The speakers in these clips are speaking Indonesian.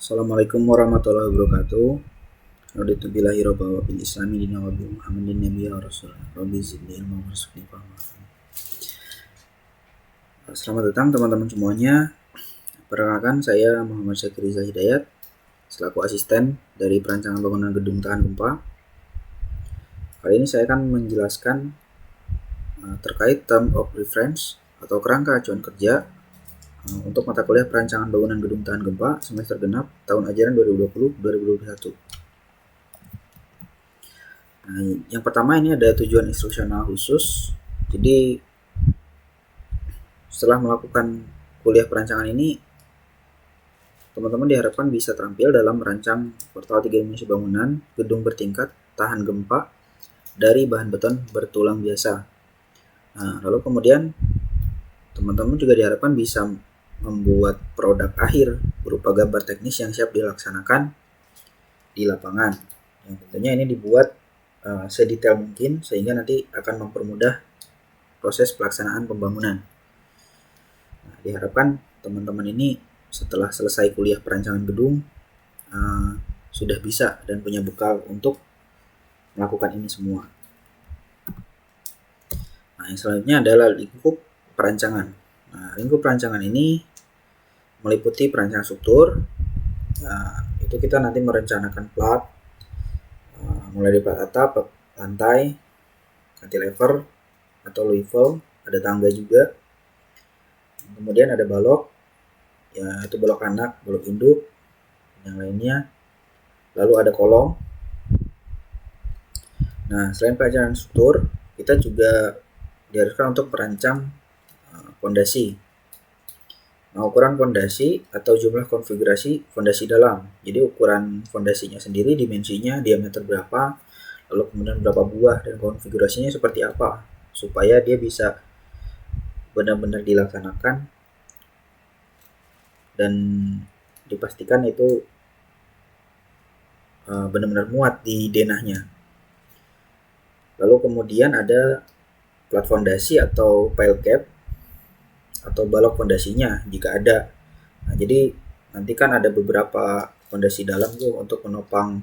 Assalamualaikum warahmatullahi wabarakatuh. Raditu billahi robba wa bil islami dina wa bi Muhammadin nabiyya wa rasulullah. Rabbi zidni ilma warzuqni fahma. Selamat datang teman-teman semuanya. Perkenalkan, saya Muhammad Syakir Riza Hidayat selaku asisten dari perancangan bangunan gedung tahan gempa. Kali ini saya akan menjelaskan terkait term of reference atau kerangka acuan kerja untuk mata kuliah perancangan bangunan gedung tahan gempa semester genap tahun ajaran 2020-2021. Nah, yang pertama ini ada tujuan instruksional khusus. Jadi setelah melakukan kuliah perancangan ini, teman-teman diharapkan bisa terampil dalam merancang portal 3 dimensi bangunan gedung bertingkat tahan gempa dari bahan beton bertulang biasa. Nah, lalu kemudian teman-teman juga diharapkan bisa membuat produk akhir berupa gambar teknis yang siap dilaksanakan di lapangan. Yang tentunya ini dibuat sedetail mungkin sehingga nanti akan mempermudah proses pelaksanaan pembangunan. Nah, diharapkan teman-teman ini setelah selesai kuliah perancangan gedung sudah bisa dan punya bekal untuk melakukan ini semua. Nah, yang selanjutnya adalah lingkup perancangan. Nah, lingkup perancangan ini meliputi perancangan struktur. Itu kita nanti merencanakan plat, mulai dari plat atap, lantai, cantilever atau level, ada tangga juga. Kemudian ada balok, yaitu balok anak, balok induk, yang lainnya. Lalu ada kolom. Nah, selain perancangan struktur, kita juga diharuskan untuk merancang fondasi. Nah, ukuran fondasi atau jumlah konfigurasi fondasi dalam. Jadi ukuran fondasinya sendiri, dimensinya, diameter berapa, lalu kemudian berapa buah dan konfigurasinya seperti apa, supaya dia bisa benar-benar dilaksanakan dan dipastikan itu benar-benar muat di denahnya. Lalu kemudian ada plat fondasi atau pile cap atau balok fondasinya jika ada. Nah, jadi nanti kan ada beberapa fondasi dalam tuh untuk menopang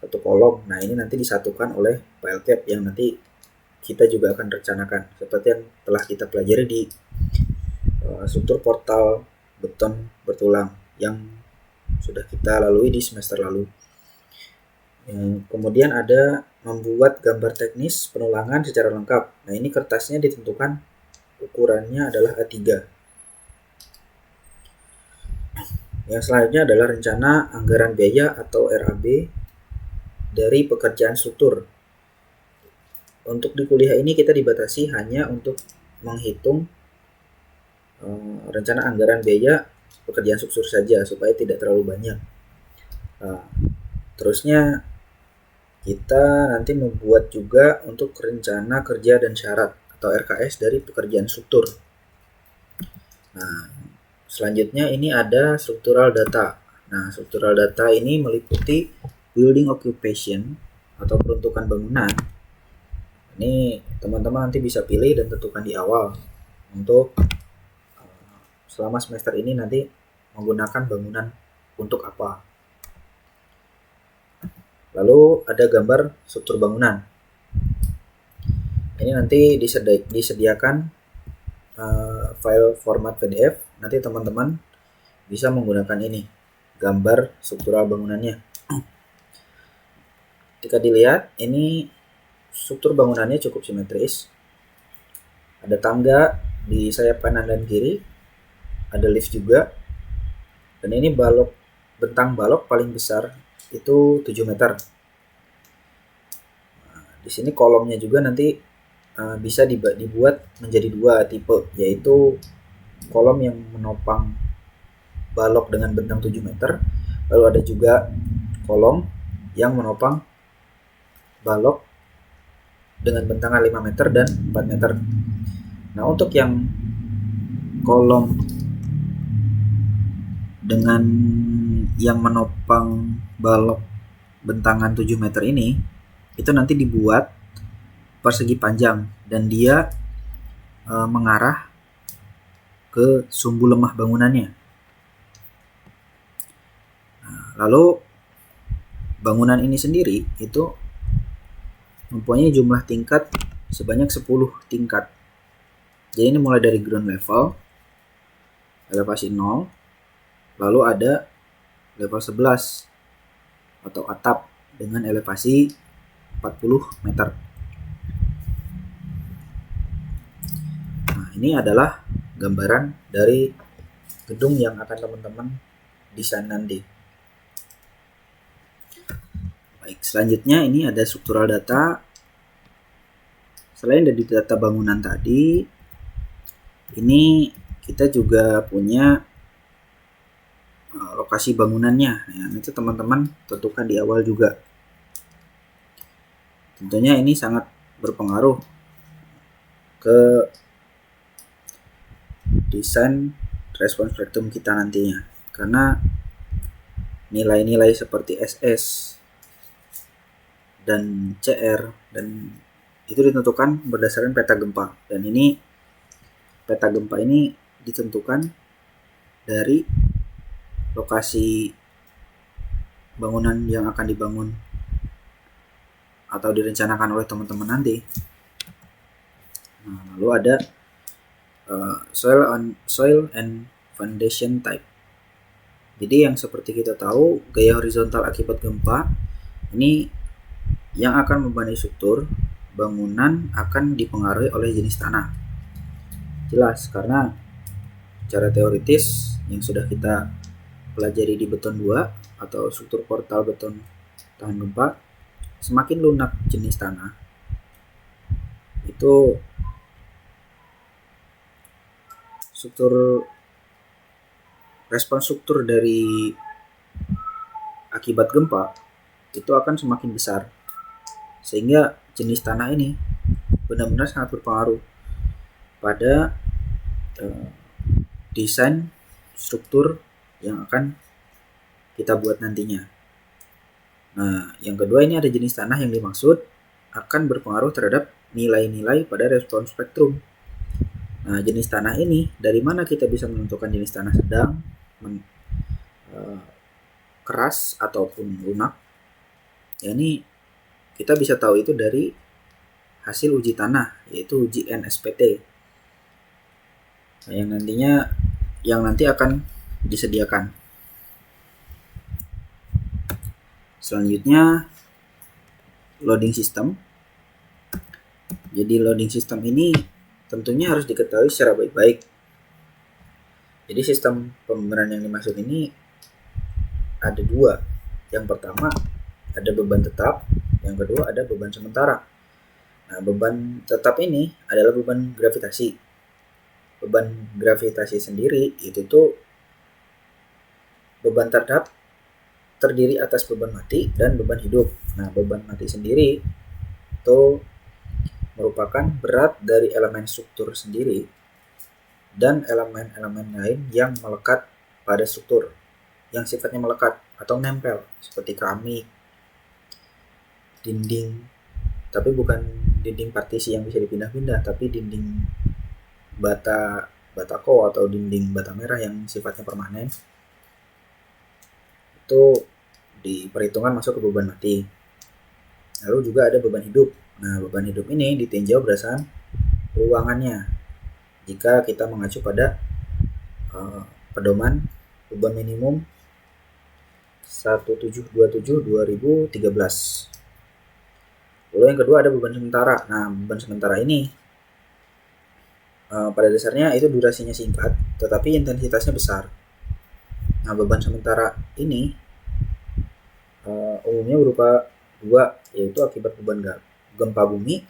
satu kolom. Nah, ini nanti disatukan oleh pile cap yang nanti kita juga akan rencanakan seperti yang telah kita pelajari di struktur portal beton bertulang yang sudah kita lalui di semester lalu. Kemudian ada membuat gambar teknis penulangan secara lengkap. Nah, ini kertasnya ditentukan ukurannya adalah A3. Yang selanjutnya adalah rencana anggaran biaya atau RAB dari pekerjaan struktur. Untuk di kuliah ini kita dibatasi hanya untuk menghitung rencana anggaran biaya pekerjaan struktur saja supaya tidak terlalu banyak. Terusnya kita nanti membuat juga untuk rencana kerja dan syarat atau RKS dari pekerjaan struktur. Nah, selanjutnya ini ada struktural data. Nah, struktural data ini meliputi building occupation atau peruntukan bangunan. Ini teman-teman nanti bisa pilih dan tentukan di awal untuk selama semester ini nanti menggunakan bangunan untuk apa. Lalu ada gambar struktur bangunan. Ini nanti disediakan file format PDF. Nanti teman-teman bisa menggunakan ini, gambar struktural bangunannya. Ketika dilihat, ini struktur bangunannya cukup simetris. Ada tangga di sayap kanan dan kiri, ada lift juga. Dan ini bentang balok paling besar itu 7 meter. Nah, di sini kolomnya juga nanti bisa dibuat menjadi 2 tipe, yaitu kolom yang menopang balok dengan bentang 7 meter, lalu ada juga kolom yang menopang balok dengan bentangan 5 meter dan 4 meter. Nah, untuk yang kolom dengan yang menopang balok bentangan 7 meter ini itu nanti dibuat persegi panjang dan dia mengarah ke sumbu lemah bangunannya. Lalu bangunan ini sendiri itu mempunyai jumlah tingkat sebanyak 10 tingkat. Jadi ini mulai dari ground level, elevasi 0, lalu ada level 11 atau atap dengan elevasi 40 meter. Nah, ini adalah gambaran dari gedung yang akan teman-teman desain nanti. Baik, selanjutnya ini ada struktural data. Selain dari data bangunan tadi, ini kita juga punya lokasi bangunannya. Nah, itu teman-teman tentukan di awal juga. Tentunya ini sangat berpengaruh ke desain respons spektrum kita nantinya, karena nilai-nilai seperti SS dan CR dan itu ditentukan berdasarkan peta gempa, dan ini peta gempa ini ditentukan dari lokasi bangunan yang akan dibangun atau direncanakan oleh teman-teman nanti. Nah, lalu ada soil and foundation type. Jadi yang seperti kita tahu, gaya horizontal akibat gempa ini yang akan membangun struktur bangunan akan dipengaruhi oleh jenis tanah. Jelas, karena secara teoritis yang sudah kita pelajari di beton 2 atau struktur portal beton tahan gempa, semakin lunak jenis tanah itu respons struktur dari akibat gempa itu akan semakin besar, sehingga jenis tanah ini benar-benar sangat berpengaruh pada desain struktur yang akan kita buat nantinya. Nah, yang kedua ini ada jenis tanah yang dimaksud akan berpengaruh terhadap nilai-nilai pada respons spektrum. Nah, jenis tanah ini, dari mana kita bisa menentukan jenis tanah sedang, keras, ataupun lunak? Ya, ini kita bisa tahu itu dari hasil uji tanah, yaitu uji NSPT. Nah, yang nanti akan disediakan. Selanjutnya, loading system. Jadi loading system ini tentunya harus diketahui secara baik-baik. Jadi sistem pembenaran yang dimaksud ini ada dua. Yang pertama ada beban tetap, yang kedua ada beban sementara. Nah, beban tetap ini adalah beban gravitasi. Beban gravitasi sendiri itu tuh beban tetap terdiri atas beban mati dan beban hidup. Nah, beban mati sendiri itu merupakan berat dari elemen struktur sendiri dan elemen-elemen lain yang melekat pada struktur, yang sifatnya melekat atau nempel, seperti keramik, dinding, tapi bukan dinding partisi yang bisa dipindah-pindah, tapi dinding batako atau dinding bata merah yang sifatnya permanen, itu diperhitungkan masuk ke beban mati. Lalu juga ada beban hidup. Nah, beban hidup ini ditinjau berdasarkan ruangannya. Jika kita mengacu pada pedoman beban minimum 1727/2013. Lalu yang kedua ada beban sementara. Nah, beban sementara ini pada dasarnya itu durasinya singkat, tetapi intensitasnya besar. Nah, beban sementara ini umumnya berupa dua, yaitu akibat beban gempa bumi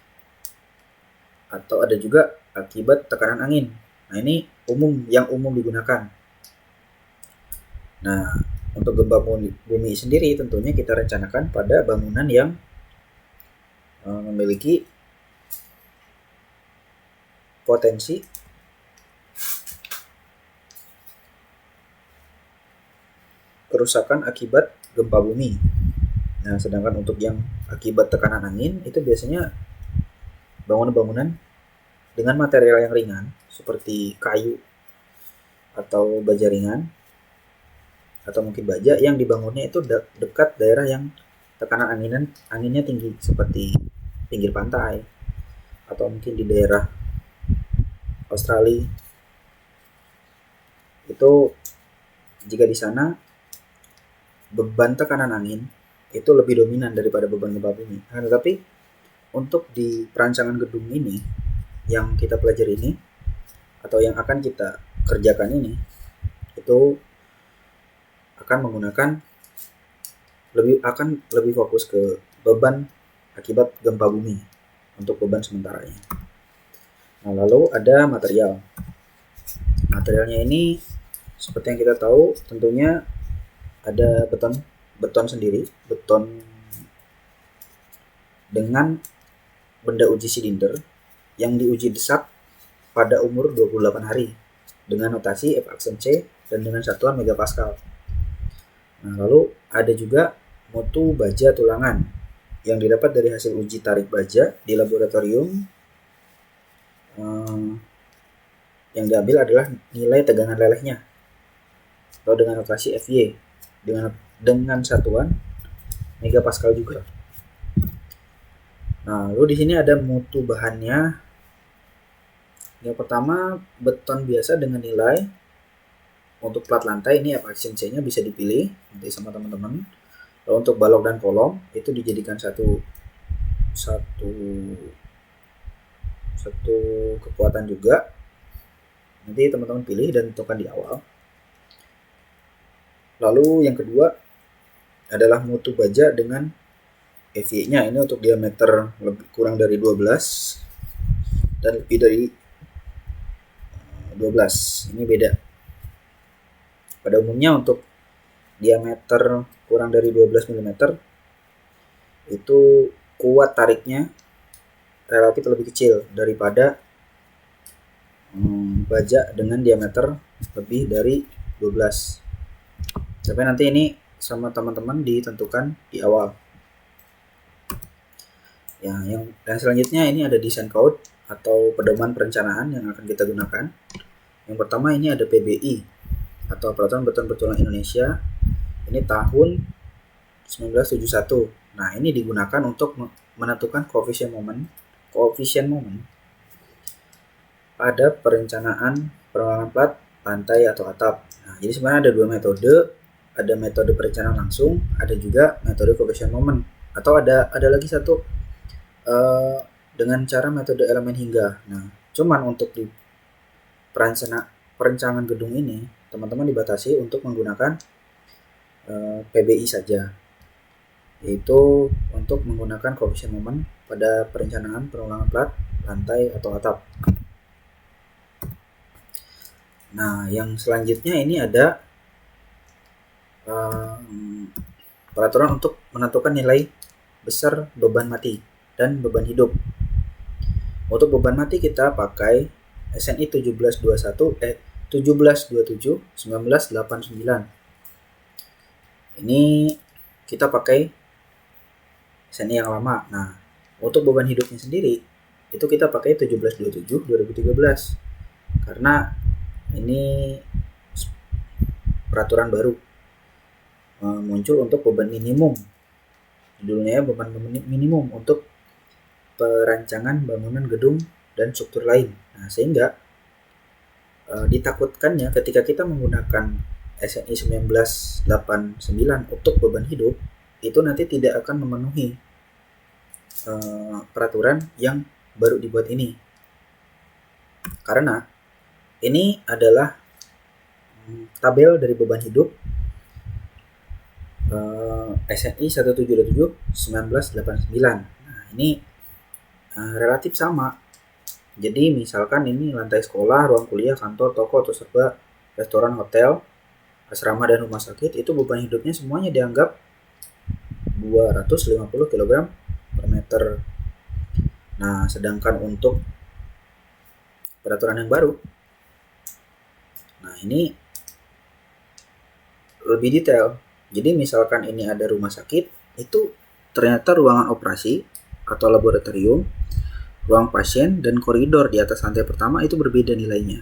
atau ada juga akibat tekanan angin. Nah, ini yang umum digunakan. Nah, untuk gempa bumi sendiri tentunya kita rencanakan pada bangunan yang memiliki potensi kerusakan akibat gempa bumi. Nah, sedangkan untuk yang akibat tekanan angin itu biasanya bangunan-bangunan dengan material yang ringan seperti kayu atau baja ringan atau mungkin baja yang dibangunnya itu dekat daerah yang tekanan anginnya tinggi, seperti pinggir pantai atau mungkin di daerah Australia. Itu jika di sana beban tekanan angin itu lebih dominan daripada beban gempa bumi. Nah, tetapi untuk di perancangan gedung ini yang kita pelajari ini atau yang akan kita kerjakan ini, itu akan menggunakan lebih fokus ke beban akibat gempa bumi untuk beban sementaranya. Nah, lalu ada material. Materialnya ini seperti yang kita tahu, tentunya ada beton sendiri, beton dengan benda uji silinder yang diuji desak pada umur 28 hari dengan notasi F aksen C dan dengan satuan megapascal. Nah, lalu ada juga mutu baja tulangan yang didapat dari hasil uji tarik baja di laboratorium. Yang diambil adalah nilai tegangan lelehnya atau dengan notasi FY dengan satuan megapascal juga. Nah, lalu di sini ada mutu bahannya. Yang pertama, beton biasa dengan nilai untuk plat lantai ini F aksen C-nya bisa dipilih nanti sama teman-teman. Lalu untuk balok dan kolom itu dijadikan satu kekuatan juga. Nanti teman-teman pilih dan tentukan di awal. Lalu yang kedua adalah mutu baja dengan FY-nya ini untuk diameter kurang dari 12 dan lebih dari 12. Ini beda. Pada umumnya untuk diameter kurang dari 12 mm itu kuat tariknya relatif lebih kecil daripada baja dengan diameter lebih dari 12. Tapi nanti ini sama teman-teman ditentukan di awal. Ya, dan selanjutnya ini ada design code atau pedoman perencanaan yang akan kita gunakan. Yang pertama ini ada PBI atau Peraturan Beton Bertulang Indonesia. Ini tahun 1971. Nah, ini digunakan untuk menentukan koefisien momen pada perencanaan pengulangan plat, lantai atau atap. Nah, jadi sebenarnya ada dua metode, ada metode perencanaan langsung, ada juga metode koefisien momen, atau ada lagi satu dengan cara metode elemen hingga. Nah, cuman untuk di perencanaan gedung ini, teman-teman dibatasi untuk menggunakan PBI saja, yaitu untuk menggunakan koefisien momen pada perencanaan pengulangan plat, lantai atau atap. Nah, yang selanjutnya ini ada peraturan untuk menentukan nilai besar beban mati dan beban hidup. Untuk beban mati kita pakai SNI 1727-1989. Ini kita pakai SNI yang lama. Nah, untuk beban hidupnya sendiri itu kita pakai 1727-2013 karena ini peraturan baru muncul untuk beban minimum. Judulnya beban minimum untuk perancangan bangunan gedung dan struktur lain. Nah, sehingga ditakutkannya ketika kita menggunakan SNI 1989 untuk beban hidup itu nanti tidak akan memenuhi peraturan yang baru dibuat ini. Karena ini adalah tabel dari beban hidup SNI 1727-1989. Nah, ini relatif sama. Jadi misalkan ini lantai sekolah, ruang kuliah, kantor, toko, atau serba restoran, hotel, asrama, dan rumah sakit, itu beban hidupnya semuanya dianggap 250 kg per meter. Nah, sedangkan untuk peraturan yang baru, nah ini lebih detail. Jadi misalkan ini ada rumah sakit, itu ternyata ruangan operasi atau laboratorium, ruang pasien, dan koridor di atas lantai pertama itu berbeda nilainya.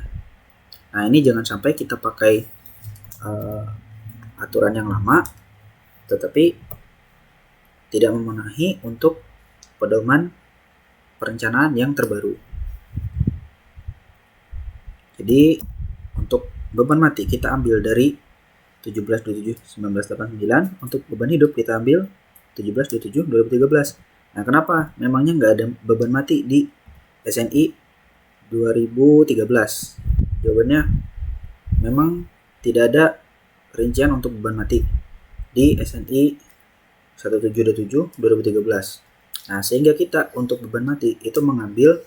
Nah, ini jangan sampai kita pakai aturan yang lama, tetapi tidak memenuhi untuk pedoman perencanaan yang terbaru. Jadi untuk beban mati kita ambil dari 17/27/1989, untuk beban hidup kita ambil 17/27/2013. Nah, kenapa? Memangnya nggak ada beban mati di SNI 2013? Jawabannya memang tidak ada rincian untuk beban mati di SNI 1727/2013. Nah, sehingga kita untuk beban mati itu mengambil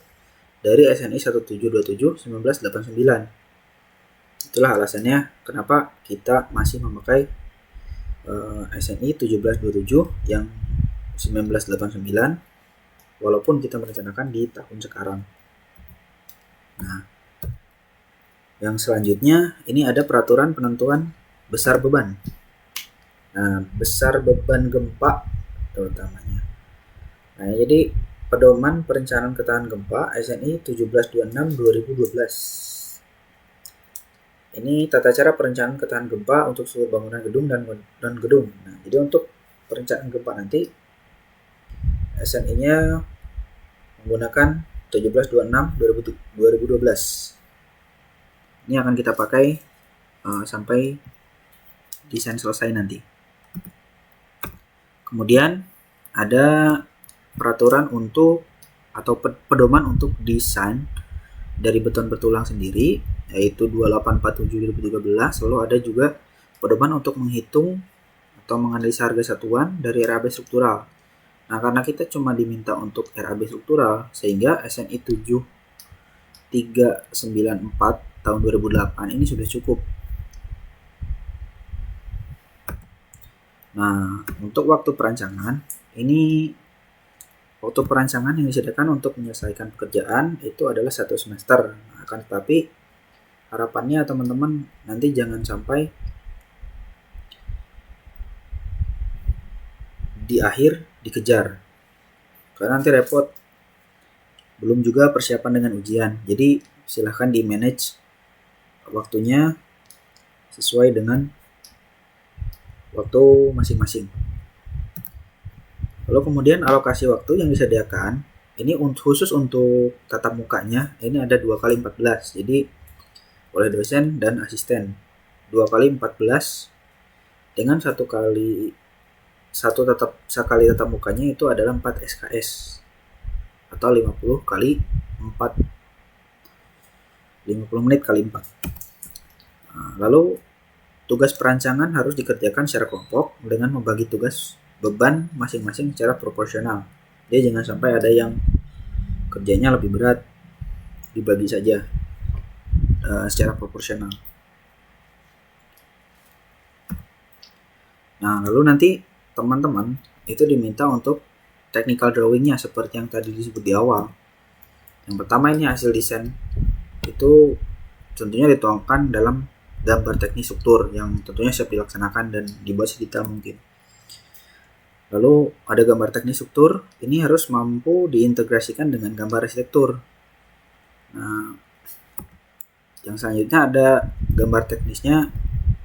dari SNI 1727/1989. Itulah alasannya kenapa kita masih memakai SNI 1727 yang 1989 walaupun kita merencanakan di tahun sekarang. Nah, yang selanjutnya ini ada peraturan penentuan besar beban. Nah, besar beban gempa terutamanya. Nah, jadi pedoman perencanaan ketahanan gempa SNI 1726/2012. Ini tata cara perencanaan ketahanan gempa untuk seluruh bangunan gedung dan gedung. Nah, jadi untuk perencanaan gempa nanti SNI-nya menggunakan 1726/2012. Ini akan kita pakai sampai desain selesai nanti. Kemudian ada peraturan untuk atau pedoman untuk desain dari beton bertulang sendiri, yaitu 2847/2013. Lalu ada juga pedoman untuk menghitung atau menganalisa harga satuan dari RAB struktural. Nah, karena kita cuma diminta untuk RAB struktural, sehingga SNI 7394 tahun 2008 ini sudah cukup. Nah, untuk waktu perancangan, ini waktu perancangan yang disediakan untuk menyelesaikan pekerjaan itu adalah 1 semester. Nah, akan tetapi harapannya teman-teman nanti jangan sampai di akhir dikejar, karena nanti repot. Belum juga persiapan dengan ujian. Jadi silahkan di manage waktunya sesuai dengan waktu masing-masing. Lalu kemudian alokasi waktu yang disediakan ini khusus untuk tatap mukanya ini ada 2x14. Jadi oleh dosen dan asisten 2x14 dengan sekali tatap mukanya itu adalah 4 SKS atau 50 menit kali 4. Nah, lalu tugas perancangan harus dikerjakan secara kelompok dengan membagi tugas beban masing-masing secara proporsional. Jadi jangan sampai ada yang kerjanya lebih berat, dibagi saja secara proporsional. Nah, lalu nanti teman-teman itu diminta untuk technical drawing-nya seperti yang tadi disebut di awal. Yang pertama ini hasil desain itu tentunya dituangkan dalam gambar teknis struktur yang tentunya siap dilaksanakan dan dibuat sedetail mungkin. Lalu ada gambar teknis struktur, ini harus mampu diintegrasikan dengan gambar arsitektur. Nah, yang selanjutnya ada gambar teknisnya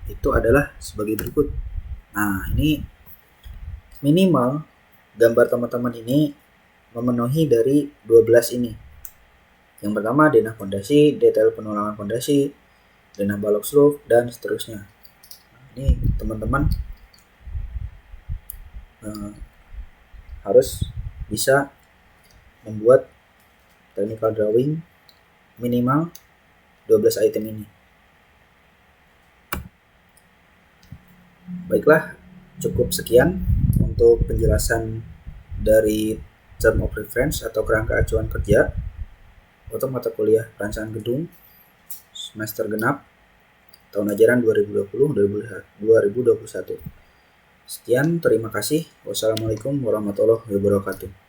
itu adalah sebagai berikut. Nah, ini minimal gambar teman-teman ini memenuhi dari 12 ini. Yang pertama denah fondasi, detail penulangan fondasi, denah balok slope, dan seterusnya. Ini teman-teman harus bisa membuat technical drawing minimal 12 item ini. Baiklah, cukup sekian untuk penjelasan dari term of reference atau kerangka acuan kerja untuk mata kuliah perancangan gedung semester genap tahun ajaran 2020-2021. Sekian, terima kasih. Wassalamualaikum warahmatullahi wabarakatuh.